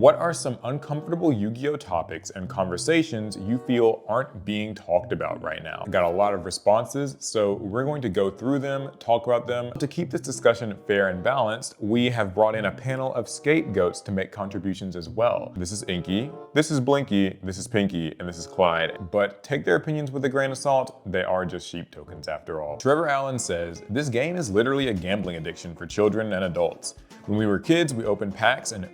What are some uncomfortable Yu-Gi-Oh topics and conversations you feel aren't being talked about right now? Got a lot of responses, so we're going to go through them, talk about them. To keep this discussion fair and balanced, we have brought in a panel of scapegoats to make contributions as well. This is Inky, this is Blinky, this is Pinky, and this is Clyde. But take their opinions with a grain of salt, they are just sheep tokens after all. Trevor Allen says, "This game is literally a gambling addiction for children and adults. When we were kids, we opened packs and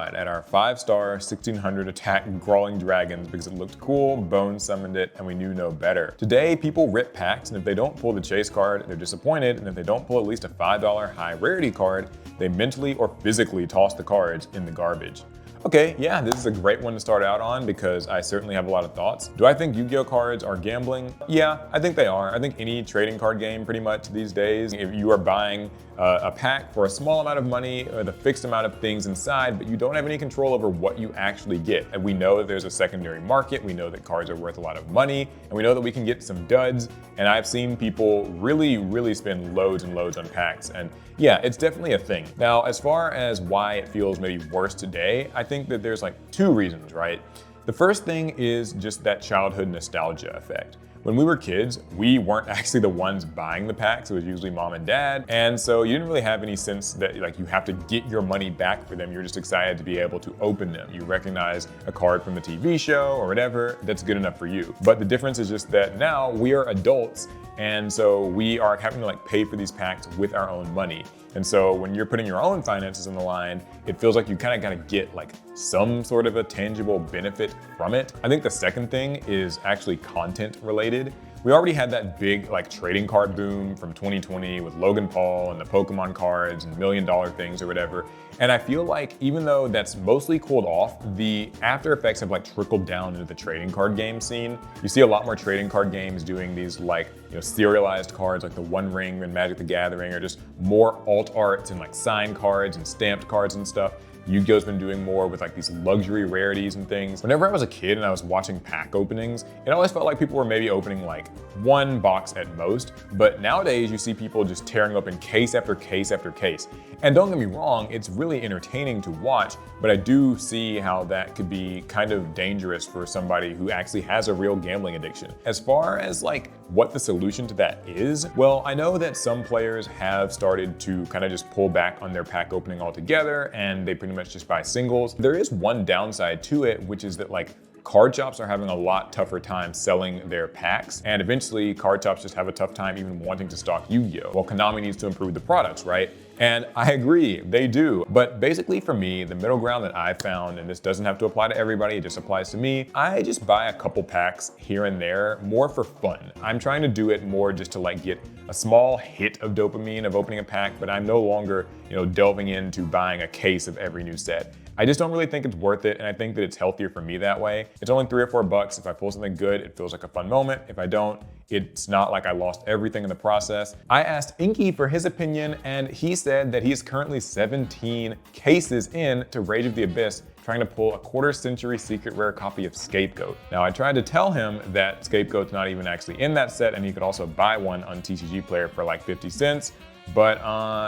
at our 5-star 1600 attack Crawling Dragons because it looked cool, Bone summoned it, and we knew no better. Today, people rip packs, and if they don't pull the chase card, they're disappointed, and if they don't pull at least a $5 high rarity card, they mentally or physically toss the cards in the garbage." Okay, yeah, this is a great one to start out on because I certainly have a lot of thoughts. Do I think Yu-Gi-Oh cards are gambling? Yeah, I think they are. I think any trading card game pretty much these days, if you are buying a pack for a small amount of money with a fixed amount of things inside, but you don't have any control over what you actually get. And we know that there's a secondary market, we know that cards are worth a lot of money, and we know that we can get some duds. And I've seen people really spend loads and loads on packs. And yeah, it's definitely a thing. Now, as far as why it feels maybe worse today, I think that there's like two reasons, right? The first thing is just that childhood nostalgia effect. When we were kids, we weren't actually the ones buying the packs. It was usually mom and dad. And so you didn't really have any sense that like you have to get your money back for them. You're just excited to be able to open them. You recognize a card from the TV show or whatever, that's good enough for you. But the difference is just that now we are adults, and so we are having to like pay for these packs with our own money. And so when you're putting your own finances on the line, it feels like you kind of got to get like some sort of a tangible benefit from it. I think the second thing is actually content related. We already had that big like trading card boom from 2020 with Logan Paul and the Pokemon cards and $1 million things or whatever. And I feel like even though that's mostly cooled off, the after effects have like trickled down into the trading card game scene. You see a lot more trading card games doing these like, serialized cards like the One Ring and Magic the Gathering, or just more alt arts and like signed cards and stamped cards and stuff. Yu-Gi-Oh's been doing more with like these luxury rarities and things. Whenever I was a kid and I was watching pack openings, it always felt like people were maybe opening like one box at most. But nowadays you see people just tearing open case after case after case. And don't get me wrong, it's really entertaining to watch, but I do see how that could be kind of dangerous for somebody who actually has a real gambling addiction. As far as like what the solution to that is, well, I know that some players have started to kind of just pull back on their pack opening altogether, and they pretty much just buy singles. There is one downside to it, which is that like card shops are having a lot tougher time selling their packs, and eventually card shops just have a tough time even wanting to stock Yu-Gi-Oh! Well, Konami needs to improve the products, right? And I agree, they do. But basically for me, the middle ground that I've found, and this doesn't have to apply to everybody, it just applies to me, I just buy a couple packs here and there, more for fun. I'm trying to do it more just to like get a small hit of dopamine of opening a pack, but I'm no longer, delving into buying a case of every new set. I just don't really think it's worth it, and I think that it's healthier for me that way. It's only $3 or $4. If I pull something good, it feels like a fun moment. If I don't, it's not like I lost everything in the process. I asked Inky for his opinion, and he said that he's currently 17 cases in to Rage of the Abyss, trying to pull a quarter-century secret rare copy of Scapegoat. Now, I tried to tell him that Scapegoat's not even actually in that set, and he could also buy one on TCG Player for like 50 cents, but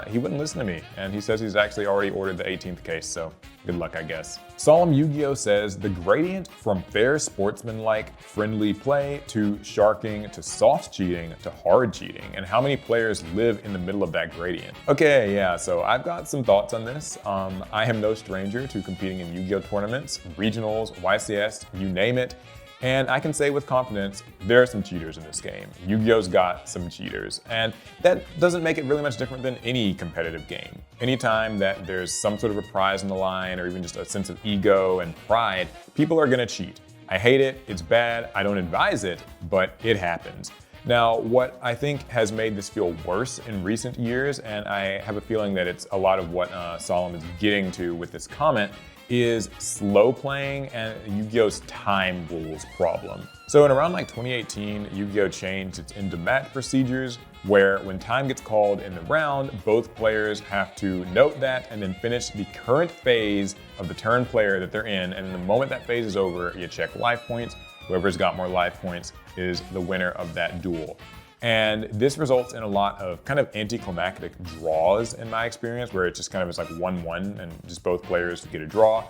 he wouldn't listen to me, and he says he's actually already ordered the 18th case, so good luck, I guess. Solemn Yu-Gi-Oh says, the gradient from fair sportsmanlike friendly play to sharking to soft cheating to hard cheating, and how many players live in the middle of that gradient. Okay, yeah, so I've got some thoughts on this. I am no stranger to competing in Yu-Gi-Oh tournaments, regionals, YCS, you name it. And I can say with confidence, there are some cheaters in this game. Yu-Gi-Oh's got some cheaters, and that doesn't make it really much different than any competitive game. Anytime that there's some sort of a prize on the line, or even just a sense of ego and pride, people are gonna cheat. I hate it, it's bad, I don't advise it, but it happens. Now, what I think has made this feel worse in recent years, and I have a feeling that it's a lot of what Solemn is getting to with this comment, is slow playing and Yu-Gi-Oh's time rules problem. So in around like 2018, Yu-Gi-Oh changed its end of match procedures, where when time gets called in the round, both players have to note that and then finish the current phase of the turn player that they're in, and the moment that phase is over, you check life points. Whoever's got more life points is the winner of that duel. And this results in a lot of kind of anticlimactic draws in my experience, where it just kind of is like 1-1 and just both players get a draw.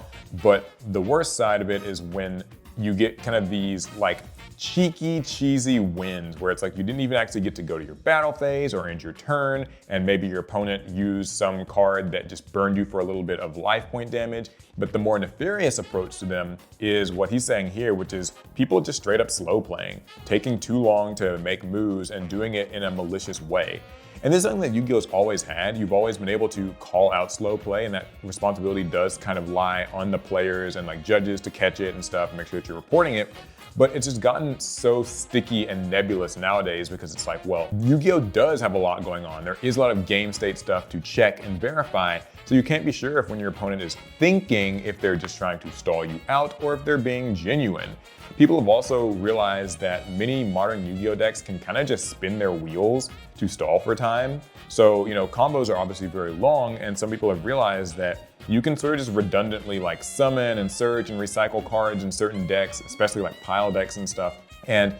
But the worst side of it is when you get kind of these like cheeky, cheesy wins where it's like you didn't even actually get to go to your battle phase or end your turn, and maybe your opponent used some card that just burned you for a little bit of life point damage. But the more nefarious approach to them is what he's saying here, which is people just straight up slow playing, taking too long to make moves and doing it in a malicious way. And this is something that Yu-Gi-Oh's always had. You've always been able to call out slow play, and that responsibility does kind of lie on the players and like judges to catch it and stuff and make sure that you're reporting it. But it's just gotten so sticky and nebulous nowadays because it's like, well, Yu-Gi-Oh does have a lot going on. There is a lot of game state stuff to check and verify, so you can't be sure if when your opponent is thinking if they're just trying to stall you out or if they're being genuine. People have also realized that many modern Yu-Gi-Oh decks can kind of just spin their wheels to stall for time. So, combos are obviously very long, and some people have realized that you can sort of just redundantly like summon and search and recycle cards in certain decks, especially like pile decks and stuff, and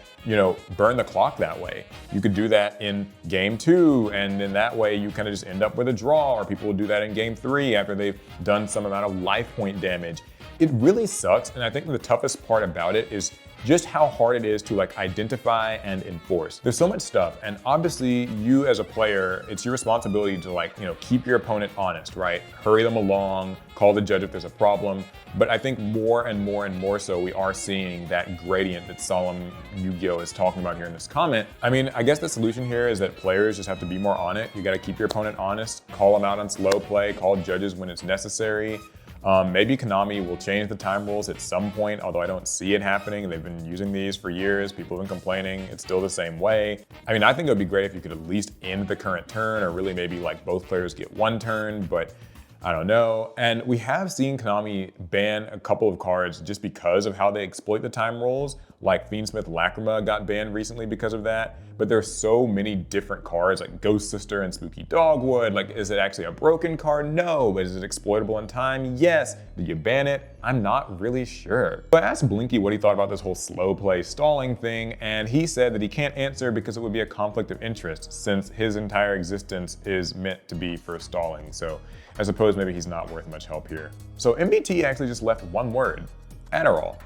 burn the clock that way. You could do that in game 2, and in that way you kind of just end up with a draw, or people will do that in game 3 after they've done some amount of life point damage. It really sucks, and I think the toughest part about it is just how hard it is to like identify and enforce. There's so much stuff, and obviously you as a player, it's your responsibility to like, keep your opponent honest, right? Hurry them along, call the judge if there's a problem. But I think more and more and more so we are seeing that gradient that Solemn Yu-Gi-Oh is talking about here in this comment. I mean, I guess the solution here is that players just have to be more on it. You gotta keep your opponent honest, call them out on slow play, call judges when it's necessary. Maybe Konami will change the time rules at some point, although I don't see it happening. They've been using these for years. People have been complaining. It's still the same way. I mean, I think it would be great if you could at least end the current turn, or really maybe like both players get one turn, but I don't know. And we have seen Konami ban a couple of cards just because of how they exploit the time rules. Like Fiendsmith Lacrima got banned recently because of that. But there's so many different cards like Ghost Sister and Spooky Dogwood. Like, is it actually a broken card? No. But is it exploitable in time? Yes. Did you ban it? I'm not really sure. So I asked Blinky what he thought about this whole slow play stalling thing, and he said that he can't answer because it would be a conflict of interest since his entire existence is meant to be for stalling. So I suppose maybe he's not worth much help here. So MBT actually just left one word: Adderall.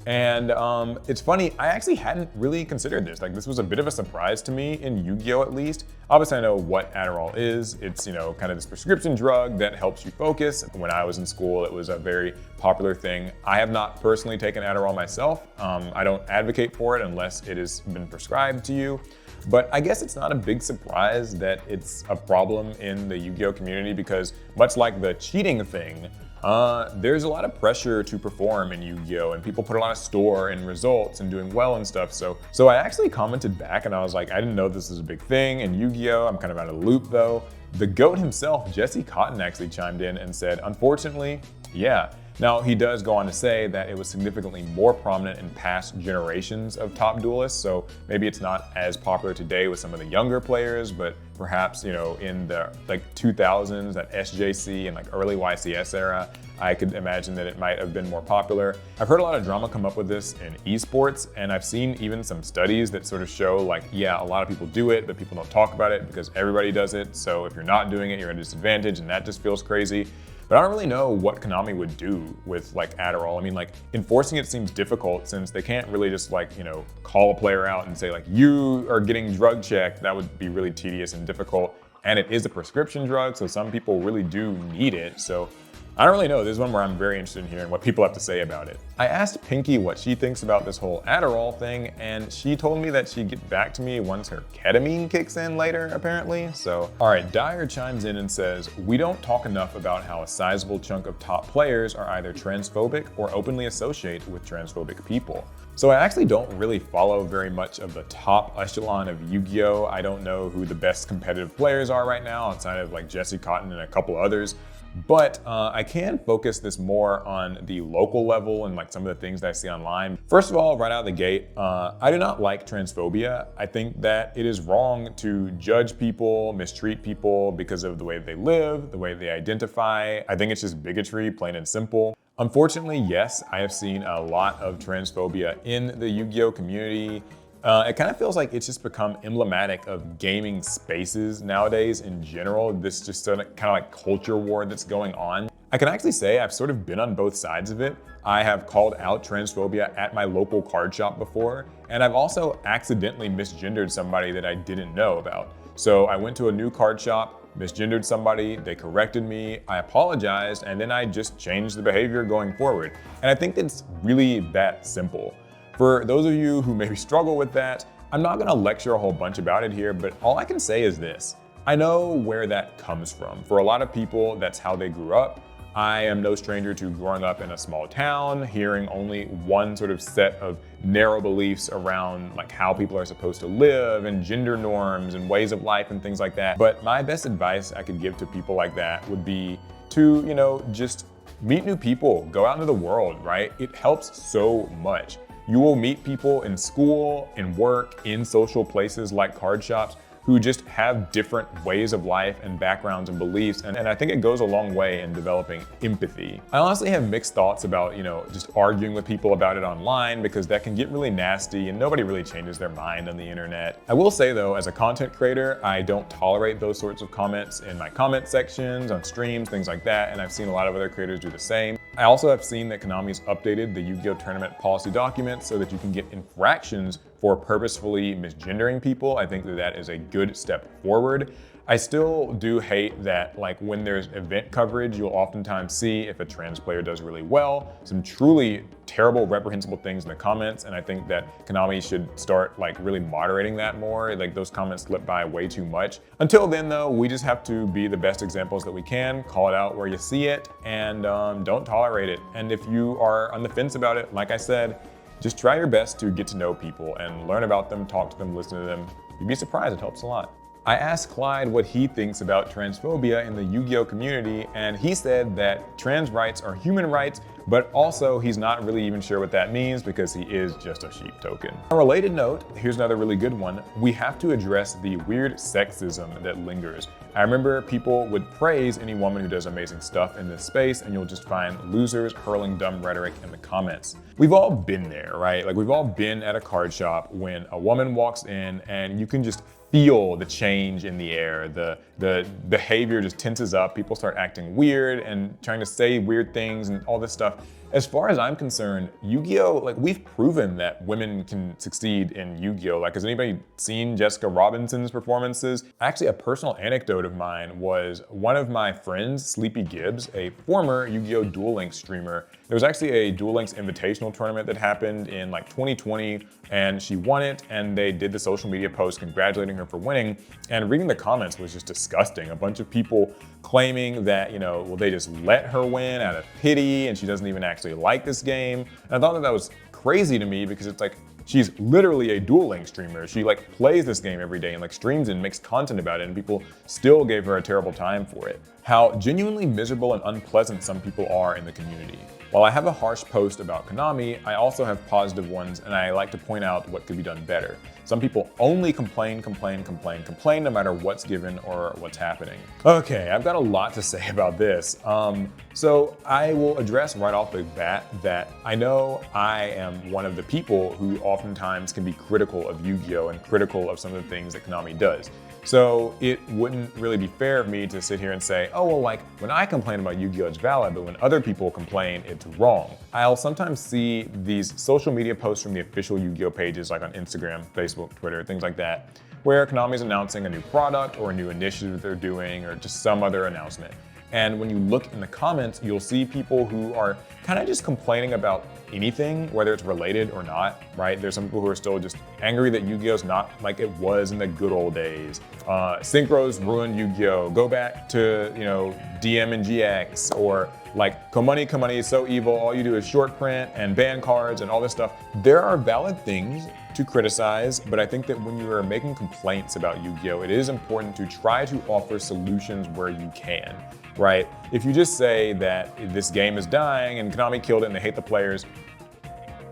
And it's funny, I actually hadn't really considered this. Like, this was a bit of a surprise to me in Yu-Gi-Oh at least. Obviously I know what Adderall is. It's, kind of this prescription drug that helps you focus. When I was in school, it was a very popular thing. I have not personally taken Adderall myself. I don't advocate for it unless it has been prescribed to you. But I guess it's not a big surprise that it's a problem in the Yu-Gi-Oh community because much like the cheating thing, there's a lot of pressure to perform in Yu-Gi-Oh, and people put a lot of store in results and doing well and stuff. So I actually commented back and I was like, I didn't know this was a big thing in Yu-Gi-Oh. I'm kind of out of the loop though. The GOAT himself, Jesse Cotton, actually chimed in and said, unfortunately, yeah. Now, he does go on to say that it was significantly more prominent in past generations of top duelists, so maybe it's not as popular today with some of the younger players, but perhaps, in the 2000s, that SJC and early YCS era, I could imagine that it might have been more popular. I've heard a lot of drama come up with this in esports, and I've seen even some studies that sort of show yeah, a lot of people do it, but people don't talk about it because everybody does it. So if you're not doing it, you're at a disadvantage, and that just feels crazy. But I don't really know what Konami would do with Adderall. I mean, enforcing it seems difficult since they can't really just call a player out and say you are getting drug checked. That would be really tedious and difficult. And it is a prescription drug, so some people really do need it. So I don't really know. This is one where I'm very interested in hearing what people have to say about it. I asked Pinky what she thinks about this whole Adderall thing, and she told me that she'd get back to me once her ketamine kicks in later, apparently. So, all right, Dyer chimes in and says, we don't talk enough about how a sizable chunk of top players are either transphobic or openly associate with transphobic people. So I actually don't really follow very much of the top echelon of Yu-Gi-Oh! I don't know who the best competitive players are right now outside of Jesse Cotton and a couple others. But I can focus this more on the local level and some of the things that I see online. First of all, right out of the gate, I do not like transphobia. I think that it is wrong to judge people, mistreat people because of the way they live, the way they identify. I think it's just bigotry, plain and simple. Unfortunately, yes, I have seen a lot of transphobia in the Yu-Gi-Oh community. It kind of feels like it's just become emblematic of gaming spaces nowadays in general. This just kind of like culture war that's going on. I can actually say I've sort of been on both sides of it. I have called out transphobia at my local card shop before, and I've also accidentally misgendered somebody that I didn't know about. So I went to a new card shop, misgendered somebody, they corrected me, I apologized, and then I just changed the behavior going forward. And I think it's really that simple. For those of you who maybe struggle with that, I'm not gonna lecture a whole bunch about it here, but all I can say is this. I know where that comes from. For a lot of people, that's how they grew up. I am no stranger to growing up in a small town, hearing only one sort of set of narrow beliefs around like how people are supposed to live and gender norms and ways of life and things like that. But my best advice I could give to people like that would be to, just meet new people, go out into the world, right? It helps so much. You will meet people in school, in work, in social places like card shops who just have different ways of life and backgrounds and beliefs. And I think it goes a long way in developing empathy. I honestly have mixed thoughts about, just arguing with people about it online because that can get really nasty and nobody really changes their mind on the internet. I will say though, as a content creator, I don't tolerate those sorts of comments in my comment sections, on streams, things like that. And I've seen a lot of other creators do the same. I also have seen that Konami's updated the Yu-Gi-Oh! Tournament policy documents so that you can get infractions for purposefully misgendering people. I think that is a good step forward. I still do hate that when there's event coverage, you'll oftentimes see if a trans player does really well, some truly terrible, reprehensible things in the comments. And I think that Konami should start really moderating that more. Those comments slip by way too much. Until then though, we just have to be the best examples that we can, call it out where you see it, and don't tolerate it. And if you are on the fence about it, like I said, just try your best to get to know people and learn about them, talk to them, listen to them. You'd be surprised, it helps a lot. I asked Clyde what he thinks about transphobia in the Yu-Gi-Oh! Community, and he said that trans rights are human rights, but also he's not really even sure what that means because he is just a sheep token. On a related note, here's another really good one. We have to address the weird sexism that lingers. I remember people would praise any woman who does amazing stuff in this space, and you'll just find losers hurling dumb rhetoric in the comments. We've all been there, right? We've all been at a card shop when a woman walks in and you can just feel the change in the air. The behavior just tenses up. People start acting weird and trying to say weird things and all this stuff. As far as I'm concerned, Yu-Gi-Oh! We've proven that women can succeed in Yu-Gi-Oh! Has anybody seen Jessica Robinson's performances? Actually, a personal anecdote of mine was one of my friends, Sleepy Gibbs, a former Yu-Gi-Oh! Duel Links streamer. There was actually a Duel Links Invitational tournament that happened in 2020, and she won it, and they did the social media post congratulating her for winning, and reading the comments was just disgusting. A bunch of people claiming that, they just let her win out of pity, and she doesn't even actually like this game. And I thought that was crazy to me because it's she's literally a Duel Links streamer. She plays this game every day and streams and makes content about it, and people still gave her a terrible time for it. How genuinely miserable and unpleasant some people are in the community. While I have a harsh post about Konami, I also have positive ones, and I like to point out what could be done better. Some people only complain no matter what's given or what's happening. Okay, I've got a lot to say about this. So I will address right off the bat that I know I am one of the people who oftentimes can be critical of Yu-Gi-Oh! And critical of some of the things that Konami does. So it wouldn't really be fair of me to sit here and say, oh, well, when I complain about Yu-Gi-Oh! It's valid, but when other people complain, it's wrong. I'll sometimes see these social media posts from the official Yu-Gi-Oh! Pages, on Instagram, Facebook, Twitter, things like that, where Konami's announcing a new product or a new initiative they're doing or just some other announcement. And when you look in the comments, you'll see people who are kind of just complaining about anything, whether it's related or not, right? There's some people who are still just angry that Yu-Gi-Oh's not like it was in the good old days. Synchros ruined Yu-Gi-Oh! Go back to, DM and GX, or Komani is so evil, all you do is short print and ban cards and all this stuff. There are valid things to criticize, but I think that when you are making complaints about Yu-Gi-Oh! It is important to try to offer solutions where you can, right? If you just say that this game is dying and Konami killed it and they hate the players,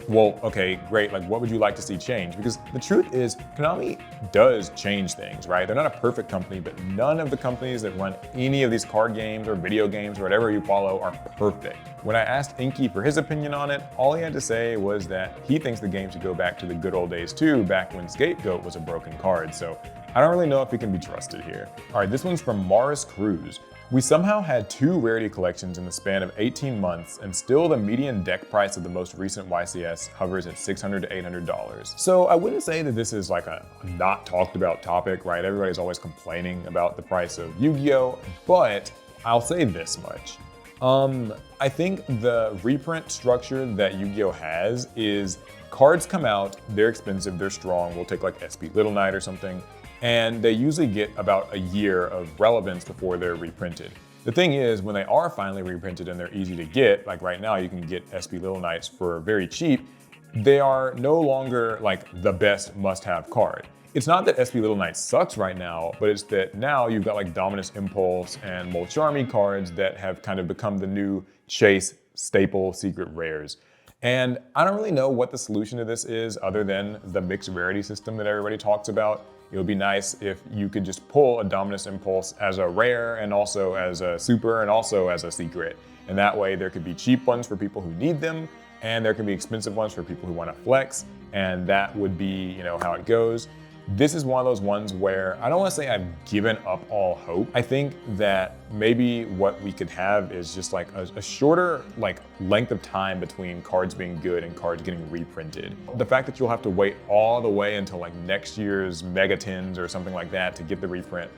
well, okay, great, like what would you like to see change? Because the truth is, Konami does change things, right? They're not a perfect company, but none of the companies that run any of these card games or video games or whatever you follow are perfect. When I asked Inky for his opinion on it, all he had to say was that he thinks the game should go back to the good old days too, back when Scapegoat was a broken card, so I don't really know if he can be trusted here. All right, this one's from Mars Cruz. We somehow had 2 rarity collections in the span of 18 months, and still the median deck price of the most recent YCS hovers at $600 to $800. So I wouldn't say that this is like a not talked about topic, right? Everybody's always complaining about the price of Yu-Gi-Oh, but I'll say this much. I think the reprint structure that Yu-Gi-Oh has is cards come out, they're expensive, they're strong. We'll take like SP Little Knight or something. And they usually get about a year of relevance before they're reprinted. The thing is, when they are finally reprinted and they're easy to get, like right now you can get SP Little Knights for very cheap, they are no longer like the best must-have card. It's not that SP Little Knight sucks right now, but it's that now you've got like Dominus Impulse and Molcharmy cards that have kind of become the new chase staple secret rares. And I don't really know what the solution to this is other than the mixed rarity system that everybody talks about. It would be nice if you could just pull a Dominus Impulse as a rare and also as a super and also as a secret. And that way there could be cheap ones for people who need them and there can be expensive ones for people who want to flex. And that would be, you know, how it goes. This is one of those ones where I don't want to say I've given up all hope. I think that maybe what we could have is just like a shorter like length of time between cards being good and cards getting reprinted. The fact that you'll have to wait all the way until like next year's Megatins or something like that to get the reprint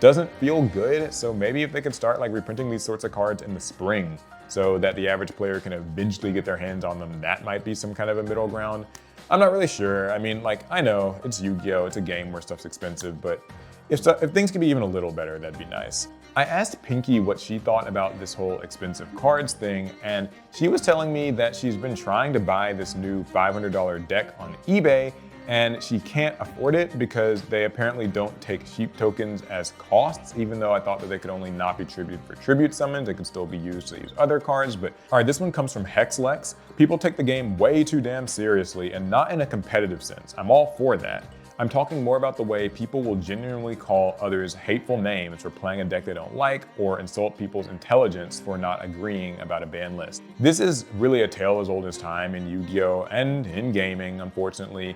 doesn't feel good. So maybe if they could start like reprinting these sorts of cards in the spring so that the average player can eventually get their hands on them, that might be some kind of a middle ground. I'm not really sure. I mean, like, I know it's Yu-Gi-Oh! It's a game where stuff's expensive, but if things could be even a little better, that'd be nice. I asked Pinky what she thought about this whole expensive cards thing, and she was telling me that she's been trying to buy this new $500 deck on eBay, and she can't afford it because they apparently don't take sheep tokens as costs, even though I thought that they could only not be tributed for tribute summons. They could still be used to use other cards. But all right, this one comes from Hexlex. People take the game way too damn seriously and not in a competitive sense. I'm all for that. I'm talking more about the way people will genuinely call others hateful names for playing a deck they don't like or insult people's intelligence for not agreeing about a ban list. This is really a tale as old as time in Yu-Gi-Oh! And in gaming, unfortunately.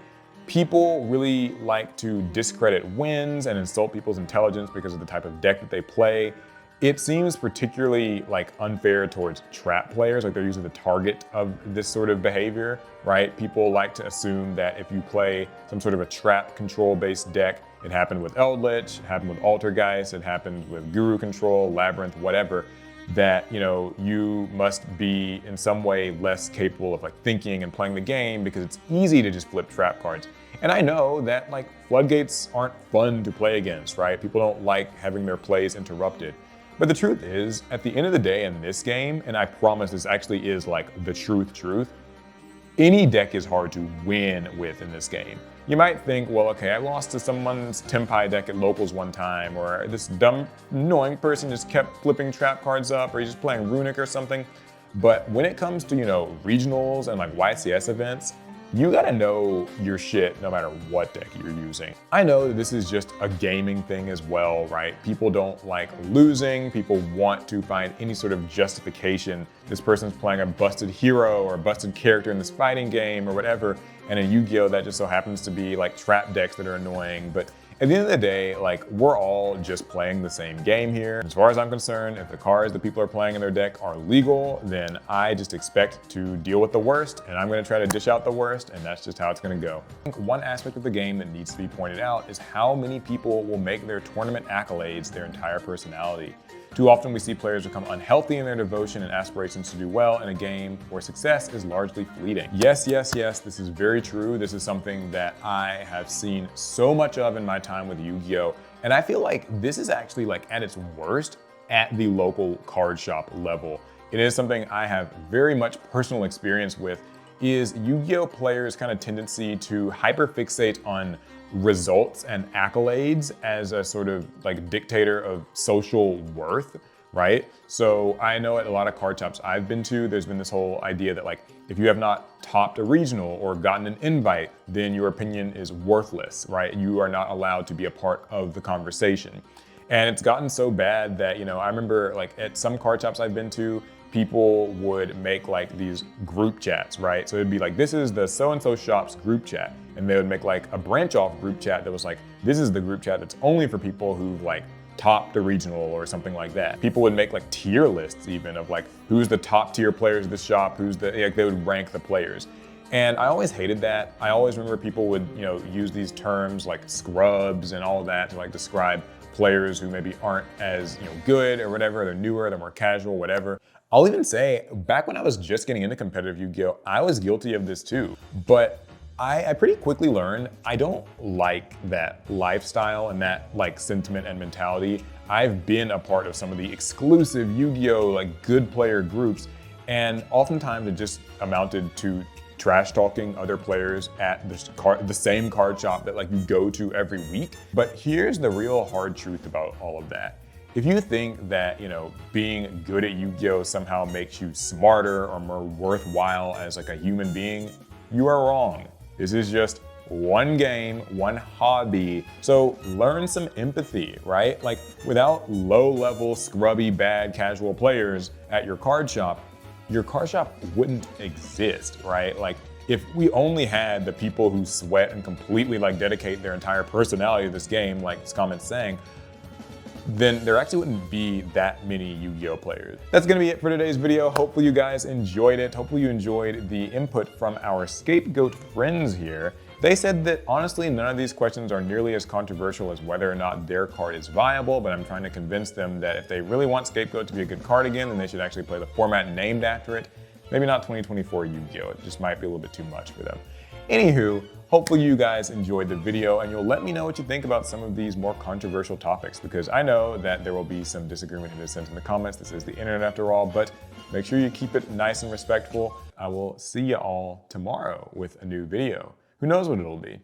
People really like to discredit wins and insult people's intelligence because of the type of deck that they play. It seems particularly like unfair towards trap players, like they're usually the target of this sort of behavior, right? People like to assume that if you play some sort of a trap control based deck, it happened with Eldritch, it happened with Altergeist, it happened with Guru Control, Labyrinth, whatever, that, you know, you must be in some way less capable of like thinking and playing the game because it's easy to just flip trap cards. And I know that like floodgates aren't fun to play against, right? People don't like having their plays interrupted. But the truth is, at the end of the day in this game, and I promise this actually is like the truth, any deck is hard to win with in this game. You might think, well, okay, I lost to someone's Tempai deck at locals one time, or this dumb, annoying person just kept flipping trap cards up, or he's just playing Runic or something. But when it comes to, you know, regionals and like YCS events, you gotta know your shit no matter what deck you're using. I know that this is just a gaming thing as well, right? People don't like losing. People want to find any sort of justification. This person's playing a busted hero or a busted character in this fighting game or whatever. And in Yu-Gi-Oh! That just so happens to be like trap decks that are annoying. But at the end of the day, like, we're all just playing the same game here. As far as I'm concerned, if the cards that people are playing in their deck are legal, then I just expect to deal with the worst, and I'm gonna try to dish out the worst, and that's just how it's gonna go. I think one aspect of the game that needs to be pointed out is how many people will make their tournament accolades their entire personality. Too often we see players become unhealthy in their devotion and aspirations to do well in a game where success is largely fleeting. Yes, this is very true. This is something that I have seen so much of in my time with Yu-Gi-Oh! And I feel like this is actually like at its worst at the local card shop level. It is something I have very much personal experience with, is Yu-Gi-Oh! Players' kind of tendency to hyperfixate on results and accolades as a sort of like dictator of social worth, right? So I know at a lot of card shops I've been to, there's been this whole idea that like, if you have not topped a regional or gotten an invite, then your opinion is worthless, right? You are not allowed to be a part of the conversation. And it's gotten so bad that, I remember like at some card shops I've been to, people would make like these group chats, right? So it'd be like, this is the so-and-so shop's group chat. And they would make like a branch off group chat that was like, this is the group chat that's only for people who've like topped a regional or something like that. People would make like tier lists even of like, who's the top tier players of this shop, like they would rank the players. And I always hated that. I always remember people would, use these terms like scrubs and all of that to like describe players who maybe aren't as, good or whatever, they're newer, they're more casual, whatever. I'll even say, back when I was just getting into competitive Yu-Gi-Oh, I was guilty of this too. But I pretty quickly learned I don't like that lifestyle and that like sentiment and mentality. I've been a part of some of the exclusive Yu-Gi-Oh like good player groups, and oftentimes it just amounted to trash talking other players at the same card shop that like you go to every week. But here's the real hard truth about all of that. If you think that, being good at Yu-Gi-Oh somehow makes you smarter or more worthwhile as like a human being, you are wrong. This is just one game, one hobby. So learn some empathy, right? Like without low-level, scrubby, bad, casual players at your card shop wouldn't exist, right? Like if we only had the people who sweat and completely like dedicate their entire personality to this game, like this comment's saying, then there actually wouldn't be that many Yu-Gi-Oh players. That's gonna be it for today's video. Hopefully you guys enjoyed it. Hopefully you enjoyed the input from our scapegoat friends here. They said that honestly, none of these questions are nearly as controversial as whether or not their card is viable, but I'm trying to convince them that if they really want Scapegoat to be a good card again, then they should actually play the format named after it. Maybe not 2024 Yu-Gi-Oh! It just might be a little bit too much for them. Anywho, hopefully you guys enjoyed the video and you'll let me know what you think about some of these more controversial topics, because I know that there will be some disagreement and dissent in the comments. This is the internet after all, but make sure you keep it nice and respectful. I will see you all tomorrow with a new video. Who knows what it'll be?